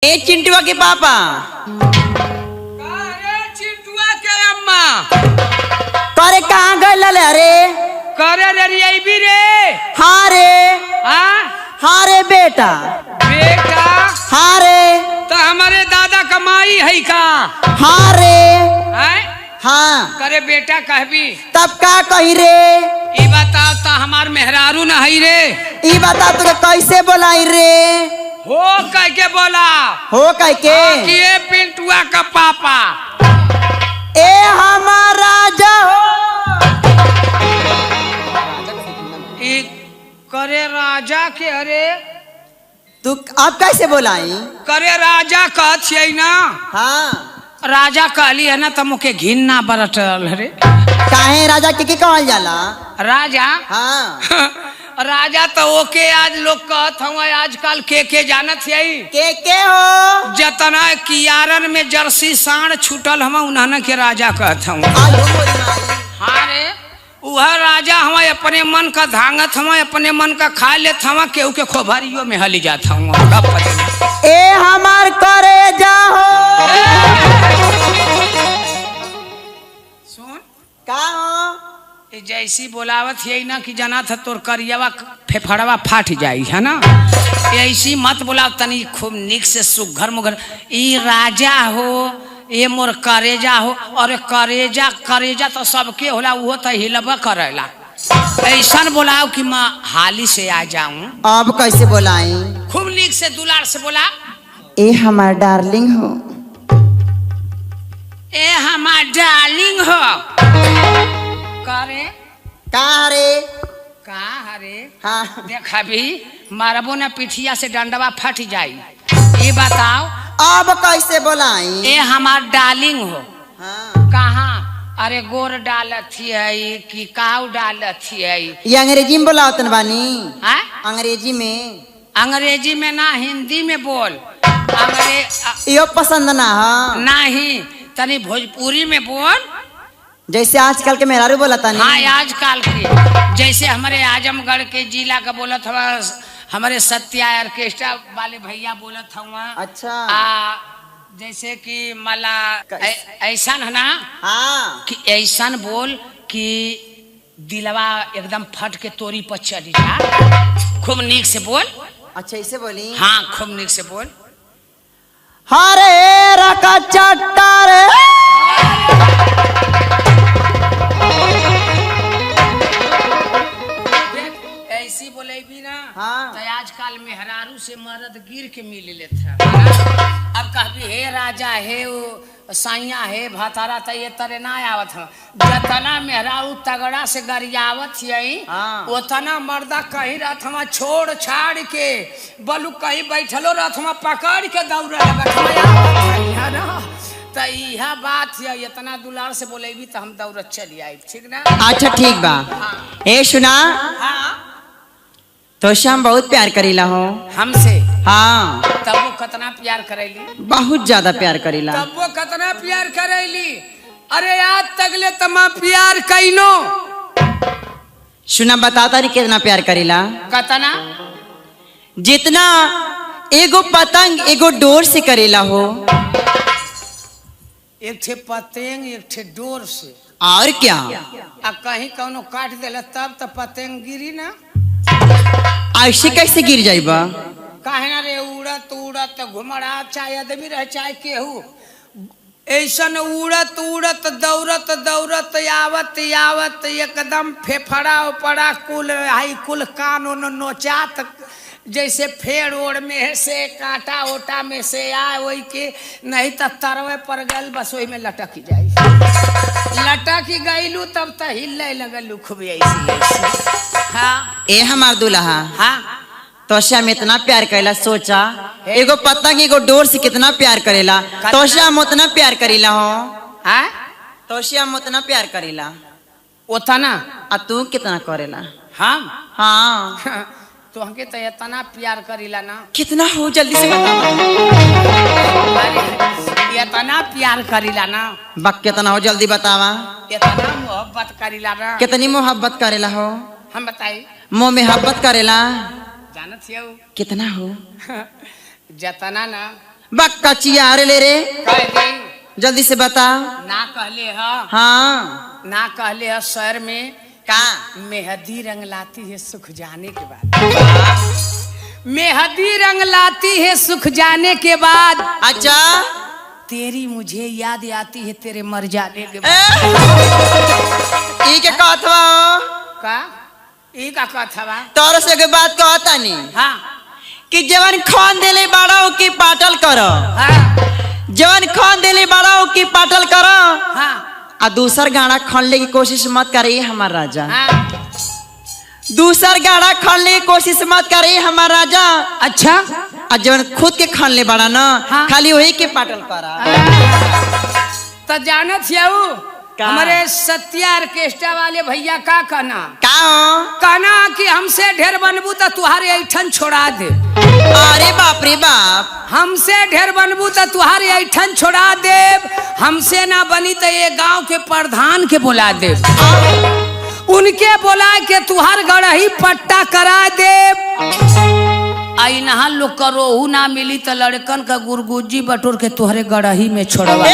ए चिंटुआ के पापा। अरे चिंटुआ के अम्मा करे कहाँ गए रे? करे रे भी रे। हाँ रे। हाँ रे बेटा। बेटा हाँ रे। तो हमारे दादा कमाई है का? हाँ रे। है? हाँ। करे बेटा कहबी तब का कही रे? ई बताओ तो हमार मेहरारू न है रे। ई बता तुझे कैसे बोलाई रे? हो कह के बोला हो कह के कि ये पिंटुआ का पापा ए हमारा राजा हो। ई करे राजा के। अरे तू अब कैसे बोलाई? करे राजा कहत ना। हाँ राजा कहली है ना तो मुके घिन ना बरतल रे। काहे राजा के कहल जाला? राजा हाँ राजा तो ओके आज लोग कहत हूँ आजकल के जानत है के हो? जतना कियारन में जर्सी सांड छूटल हम उन्हन के राजा कहत हूँ। हाँ रे वह राजा हम अपने मन का धांगत हम अपने मन का खा लेत हम केहू के खोभरियो में हली जात हूँ। ए हमार करे जाओ। सुन का हो? जैसी बोलावत है ना कि जना था तोर करियावा फेफड़वा फाट जाई है ना। ऐसी मत बोलाव तनी खूब निक से सुघर मुघर। ई राजा हो ये मोर करेजा हो। और करेजा करेजा तो सबके होला वो तो हिलबा करेला। ऐसा बोलाओ कि मैं हाली से आ जाऊं। अब कैसे बोलाई? खूब निक से दुलार से बोला ए हमार डार्लिंग हो। ए हमार डार्लिंग हो। करे का रे? का हरे? हाँ देखा भी मारबो ना पिठिया से डंडवा फट जाई। ये बताओ अब कैसे बोलाई? ए हमार डार्लिंग हो। हाँ। कहाँ? अरे गोर डालत है कि काऊ डालत है? ये अंग्रेजी में बोलावतन बानी। हाँ? अंग्रेजी में। अंग्रेजी में ना हिंदी में बोल। यो पसंद ना है। नहीं तनी भोजपुरी में बोल। जैसे आजकल के मेहरारू बोला था। हाँ आजकल के जैसे हमारे आजमगढ़ के जिला का बोलत हवा हमारे सत्या ऑर्केस्ट्रा वाले भैया बोलत हुआ। अच्छा जैसे कि मला ऐसा है ना। हाँ कि ऐसा बोल कि दिलवा एकदम फट के तोरी पर चली जा। खूब नीक से बोल। अच्छा ऐसे बोली। हाँ खूब नीक से बोल। हरे रका चट्टा रे। ऐसी बोले भी ना। हाँ। तो आजकल मेहरारू से मर्द गिर के मिल लेता। अब कहबी हे राजा हे वो साइया हे भातारा तो ये तरह ना आवत है। जतना मेहरारू तगड़ा से गरियावत यही हाँ। उतना मर्दा कहीं रहत हम छोड़ छाड़ के बलू कहीं बैठलो रहत हम पकड़ के दौड़े लगत तो यह बात है। इतना दुलार से बोलेबी तो हम दौड़त चली आई। ठीक ना? अच्छा ठीक बा। ए सुना हाँ तो शाम बहुत प्यार करीला हो हमसे। हाँ तब वो कितना प्यार करेली? बहुत ज्यादा प्यार करीला। तब वो कितना प्यार करेली? अरे आज तकले तमा प्यार कैनो। सुना बताता नहीं कितना प्यार करीला। कितना? जितना एगो पतंग एगो डोर से करेला हो। एक ठे पतंग एक ठे डोर से। और क्या? आ कहीं कौनो काट देला तब तो पतंग गिरी ना। ऐसे कैसे गिर जाइबा? काहे ना रे उड़त उड़त घुमड़ा चाहे आदमी रहे चाहे केहू ऐसन उड़त उड़त दौड़त दौड़त आवत आवत एकदम फेफड़ा उपड़ा कुल हाई कुल कान ओन नोचात जैसे फेड़ ओड़ में से कांटा ओटा में से आए वही के नहीं तो तरवे पर गल बस वही में लटक जाई। लटक गईलू तब तो हिलने लगल खूब ऐसी। हाँ ए हमार दुल्हा। हाँ तो श्याम इतना प्यार करेला। सोचा एगो पतंग एगो डोर से कितना प्यार करेला। तो श्याम उतना प्यार करीला हो। हाँ तो श्याम उतना प्यार करीला। उतना आ तू कितना करेला? हम हाँ तो हमके तो इतना प्यार करीला ना। कितना हो जल्दी से बता। अरे इतना प्यार करीला ना। बक कितना हो जल्दी बतावा। इतना मोहब्बत करीला ना। कितनी मोहब्बत करेला हो? हम बताई मोह मोहब्बत करेला। जानत हो कितना हो? जतना ना बक्का चियार ले रे, कह दे जल्दी से बता। ना कहले ह हाँ ना कहले ह शहर में का मेहंदी रंग लाती है सुख जाने के बाद। मेहंदी रंग लाती है सुख जाने के बाद, अच्छा तेरी मुझे याद आती है तेरे मर जाने के बाद। ई के कहतवा का ई का कथवा तोर से के बात कहता नहीं हाँ कि जवन खान देले बाड़ाओ की पाटल करो, हाँ जवन खान देले बाड़ाओ की पाटल करो, हाँ आ दूसर गाड़ा खनले की कोशिश मत करे हमार राजा, हाँ। दूसर गाड़ा खनले की कोशिश मत करे हमार राजा। अच्छा आ जवन खुद के खनले बाड़ा ना, हाँ। खाली वही के पाटल करा। तो जानत हियाऊ का? हमारे सत्या ऑर्केस्ट्रा वाले भैया का कहना का हो? कहना कि हमसे ढेर बनबू तो तुहारे ऐठन छोड़ा दे। अरे बाप रे बाप, हमसे ढेर बनबू तो तुहारे ऐठन छोड़ा देव। हमसे ना बनी तो ये गांव के प्रधान के बुला दे, उनके बुला के तुहार गढ़ही पट्टा करा देव। आई नहा लोग करोहू ना मिली तो लड़कन का गुरगुजी बटोर के तुहरे गढ़ही में छोड़वा।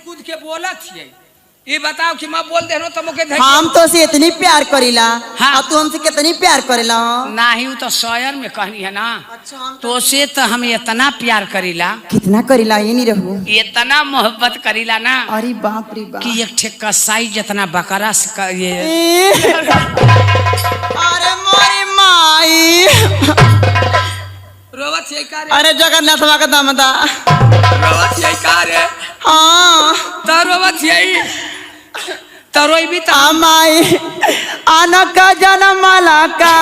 कूद के बोलत हिए, ये बताओ कि मैं बोल दे रहा तो मुके हम तो से इतनी प्यार करीला, हाँ। और तू हमसे कितनी प्यार करेला हो? ना ही तो शहर में कहनी है ना, अच्छा तो से तो हम इतना प्यार करीला, कितना करीला ये नहीं रहू। इतना मोहब्बत करीला ना अरे बाप रे बाप, कि एक ठे कसाई जितना बकरा से ये अरे मोरी माई, रोवत यही का रे, अरे जगन्नाथ बाबा का दामदा, रोवत यही का रे, हाँ तो रोवत यही तो रोई भी तो माई आनक जनम माला का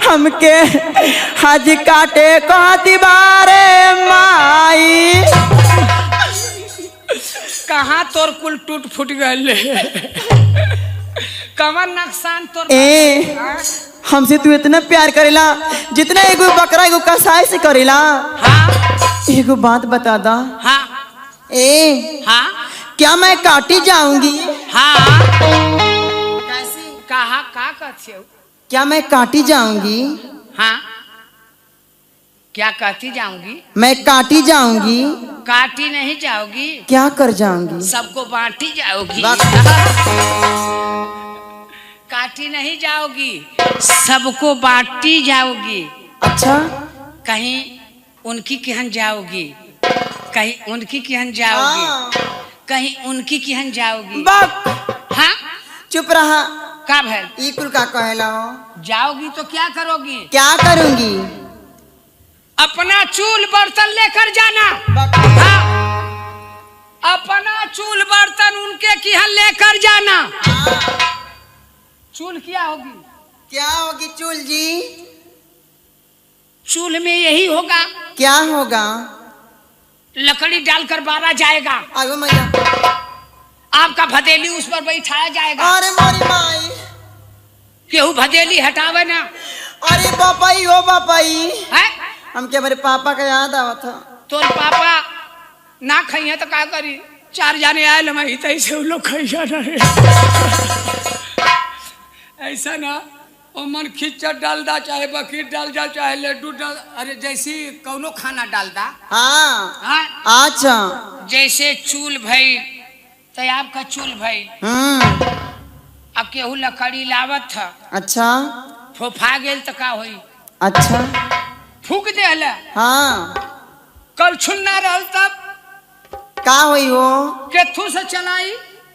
हमके हज काटे कहती बारे माई। कहाँ तोर कुल टूट फूट गए कमर नुकसान तोर ए हमसे तू इतना प्यार करेला जितना एगो बकरा एगो कसाई से करेला। हाँ एगो बात बता दा, हाँ ए हाँ क्या मैं काटी जाऊंगी? हाँ कैसी कहा का कहती हो? क्या मैं काटी जाऊंगी? हाँ क्या कहती जाऊंगी? मैं काटी जाऊंगी? काटी नहीं जाओगी, क्या कर जाऊंगी? सबको बांटी जाओगी। काटी नहीं जाओगी, सबको बांटी जाओगी। अच्छा कहीं उनकी केहन जाओगी, कहीं उनकी केहन जाओगी, हाँ। कहीं उनकी केहन जाओगी। बक हाँ चुप रहा, का भैल ई कुल का कहेला हो? जाओगी तो क्या करोगी? क्या करूंगी? अपना चूल बर्तन लेकर जाना। हाँ अपना चूल बर्तन उनके केहन लेकर जाना। चूल क्या होगी? क्या होगी चूल जी? चूल में यही होगा, क्या होगा? लकड़ी डालकर बारा जाएगा, आगो मैया, आपका भदेली उस पर बैठाया जाएगा। अरे मोरी माई, केहू भदेली हटावे ना। अरे बापाई हो बापाई, है हमके हमारे पापा का याद आवा था। तोर पापा ना खाई है तो का करी? चार जाने आये मैं तैसे उन लोग खाई जाना रे। ऐसा ना ओ मन खिचड़ डाल दा, चाहे बकरी डाल जा, चाहे लड्डू डाल, अरे जैसी कौनो खाना डाल दा। हाँ हाँ अच्छा, जैसे चूल भई तो आपका चूल भई, अब केहू लकड़ी लावत था, अच्छा फोफा गेल तो का होई? अच्छा फूक दे हला, हाँ कल छुन्ना रहल तब का होई हो? केथू से चलाई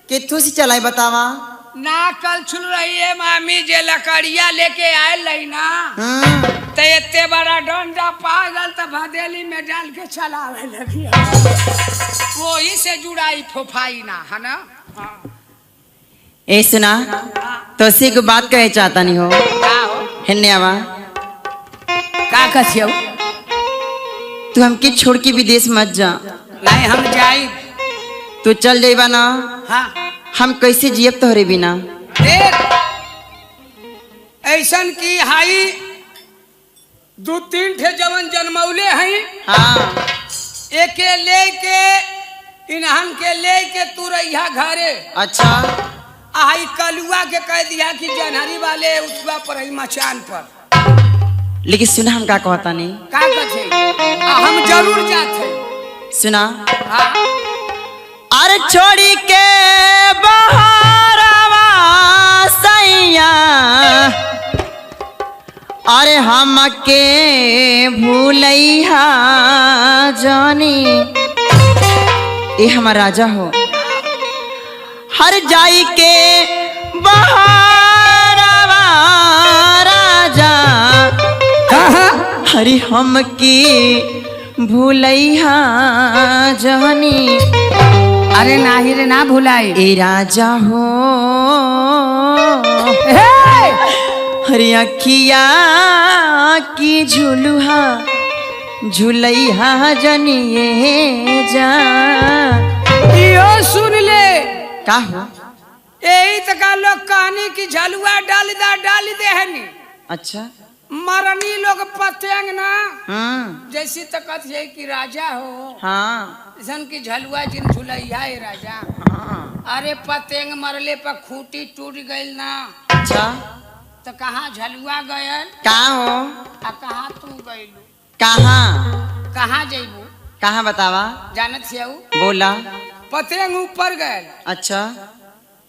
किथू से चलाई बतावा? ना कल छुल रही है मामी जे लकड़िया लेके आयल रही ना, तो इतने बड़ा डंडा पागल तो भदेली में डाल के चलावे लगी। वही से जुड़ाई फोफाई ना है ना। हाँ। ए सुना, तो सी को बात कहे चाहता नहीं हो? का हो? हिन्यावा का कथियो? तू हमके छोड़ के विदेश मत जा। नहीं हम जाई। तू चल जाइबा ना, हाँ हम कैसे जियब तोहरे बिना? देख ऐसन की हाई दो तीन ठे जवन जन्मौले हैं, हाँ एके लेके इन्हन के लेके तू रहिया घरे। अच्छा आई कलुआ के कह दिया कि जनहरी वाले उसवा पर ही मचान पर। लेकिन सुना हम का कहता नहीं, का कथे हम जरूर जाते। सुना हाँ अरे छोड़ी के बहारवा सैया, अरे हम के भूलैहा जानी। ये हमार राजा हो, हर जाई के बहारवा राजा, हरी हम की भूलैहा जानी। अरे नाही रे ना भुलाई। ए राजा हो हरी अखिया की झुलुहा झुलैहा जनिए जा। यो सुन ले का हो? यही तक लोग कहानी की झलुआ डाल दे है नी। अच्छा मरनी लोग पतेंग ना जैसी तकत है कि राजा हो। हाँ जन की झलुआ जिन झुलैया है राजा। हाँ अरे पतेंग मरले पर खूटी टूट गइल ना। अच्छा तो कहाँ झलुआ गयल का हो? आ कहाँ तू गइलू? कहाँ कहाँ जइबू? कहाँ बतावा? जानत छियऊ? बोला। पतेंग ऊपर गयल। अच्छा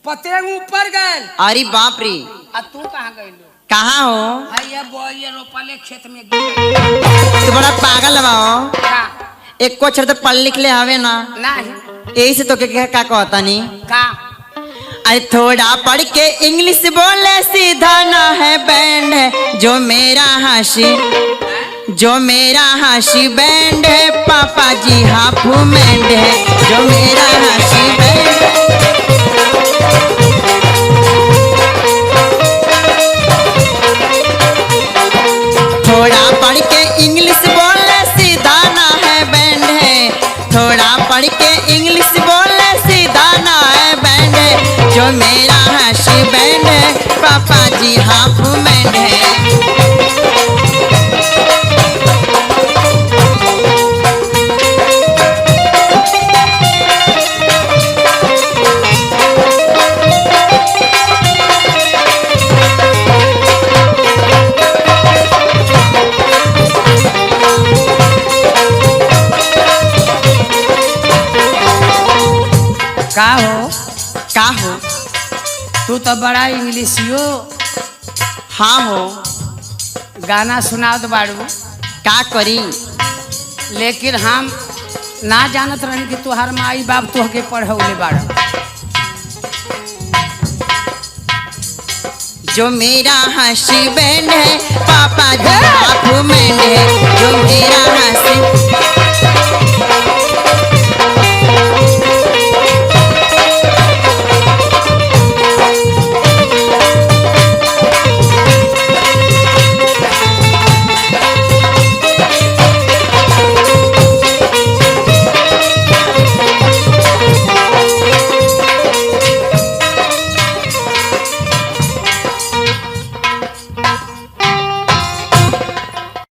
पतेंग ऊपर गयल। अरे बाप रे, आ तू कहाँ गइलू? कहाँ हो? भैया बोइया रोपले खेत में गिर। तू बड़ा पागल बाओ, का एक को तो पढ़ लिख ले हवे ना। नहीं यही से तो क्या कहता नहीं। का अरे थोड़ा पढ़ के इंग्लिश बोले सीधा ना है बैंड है, जो मेरा हाशी बैंड है, पापा जी हाफ मैंड है, जो मेरा हाशी बैंड है। थोड़ा पढ़ के इंग्लिश बोले सीधा ना है बैंड है, थोड़ा पढ़ के इंग्लिश बोले सीधा ना है बैंड है, जो मेरा हाशी बैंड है, पापा जी हाफ मैंड है। का हो? तू तो बड़ा इंग्लिशियो हाँ हो। गाना सुनावत बाड़ू। का करी? लेकिन हम ना जानत रही कि तुहार माई बाप तुहके पढ़ौले बाड़। जो मेरा हाशी बैंड है, पापा जी